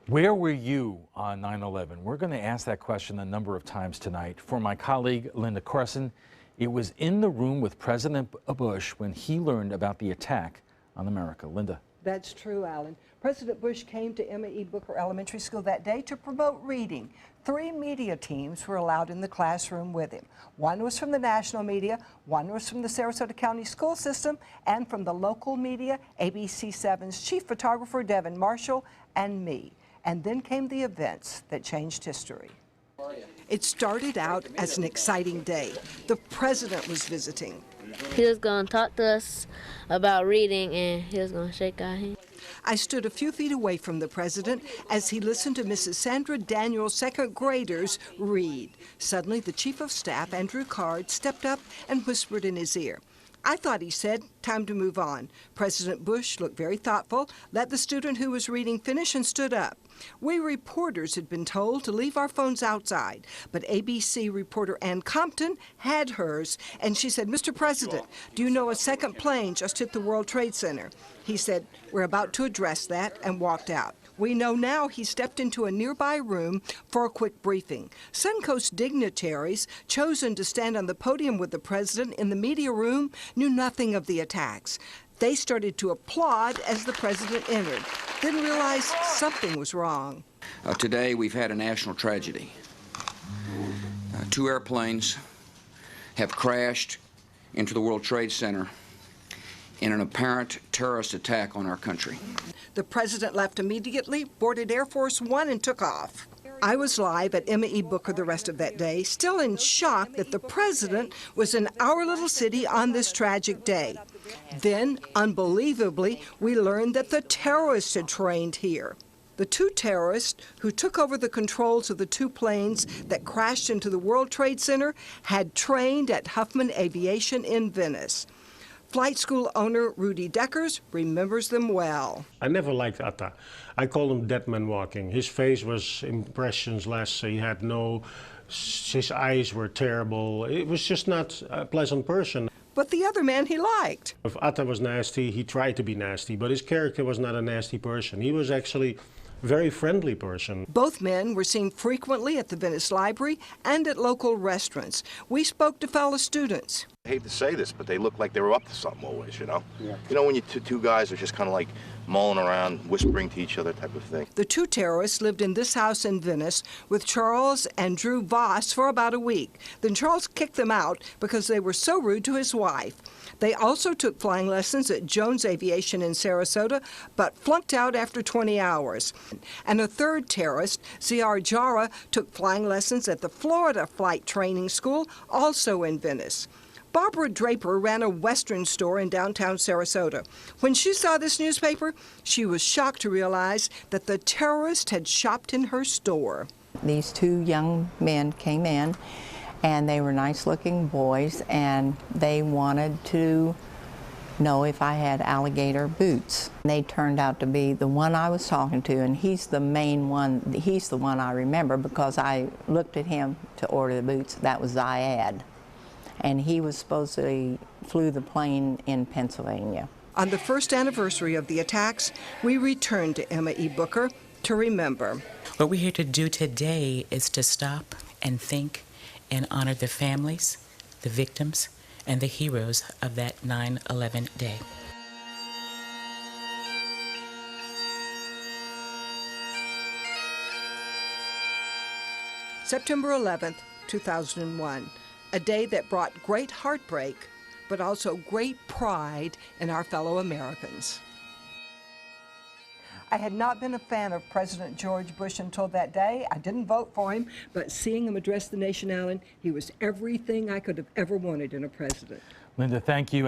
Where were you on 9/11? We're going to ask that question a number of times tonight. For my colleague, Linda Carson, it was in the room with President Bush when he learned about the attack on America. Linda. That's true, Alan. President Bush came to Emma E. Booker Elementary School that day to promote reading. 3 media teams were allowed in the classroom with him. One was from the national media, one was from the Sarasota County school system, and from the local media, ABC7's chief photographer, Devin Marshall, and me. And then came the events that changed history. It started out as an exciting day. The president was visiting. He was going to talk to us about reading, and he was going to shake our hand. I stood a few feet away from the president as he listened to Mrs. Sandra Daniel's second graders read. Suddenly, the chief of staff, Andrew Card, stepped up and whispered in his ear. I thought he said, "Time to move on." President Bush looked very thoughtful, let the student who was reading finish, and stood up. We reporters had been told to leave our phones outside, but ABC reporter Ann Compton had hers, and she said, "Mr. President, do you know a second plane just hit the World Trade Center?" He said, "We're about to address that," and walked out. We know now he stepped into a nearby room for a quick briefing. Suncoast dignitaries chosen to stand on the podium with the president in the media room knew nothing of the attacks. They started to applaud as the president entered, then realized something was wrong. Today we've had a national tragedy. 2 airplanes have crashed into the World Trade Center in an apparent terrorist attack on our country. The president left immediately, boarded Air Force One, and took off. I was live at Emma E. Booker the rest of that day, still in shock that the president was in our little city on this tragic day. Then, unbelievably, we learned that the terrorists had trained here. The 2 terrorists who took over the controls of the 2 planes that crashed into the World Trade Center had trained at Huffman Aviation in Venice. Flight school owner Rudy Deckers remembers them well. I never liked Atta. I called him dead man walking. His face was impressionless. He had his eyes were terrible. It was just not a pleasant person. But the other man he liked. If Atta was nasty, he tried to be nasty, but his character was not a nasty person. He was actually a very friendly person. Both men were seen frequently at the Venice Library and at local restaurants. We spoke to fellow students. I hate to say this, but they look like they were up to something always, you know? Yeah. You know when you two guys are just kind of like mulling around, whispering to each other type of thing. The 2 terrorists lived in this house in Venice with Charles and Drew Voss for about a week. Then Charles kicked them out because they were so rude to his wife. They also took flying lessons at Jones Aviation in Sarasota, but flunked out after 20 hours. And a 3rd terrorist, Ziar Jara, took flying lessons at the Florida Flight Training School, also in Venice. Barbara Draper ran a Western store in downtown Sarasota. When she saw this newspaper, she was shocked to realize that the terrorist had shopped in her store. These 2 young men came in, and they were nice-looking boys, and they wanted to know if I had alligator boots. They turned out to be the one I was talking to, and he's the main one. He's the one I remember because I looked at him to order the boots. That was Ziad. And he was supposedly flew the plane in Pennsylvania. On the first anniversary of the attacks, we returned to Emma E. Booker to remember. What we're here to do today is to stop and think and honor the families, the victims, and the heroes of that 9/11 day. September 11th, 2001. A day that brought great heartbreak, but also great pride in our fellow Americans. I had not been a fan of President George Bush until that day. I didn't vote for him, but seeing him address the nation, Alan, he was everything I could have ever wanted in a president. Linda, thank you.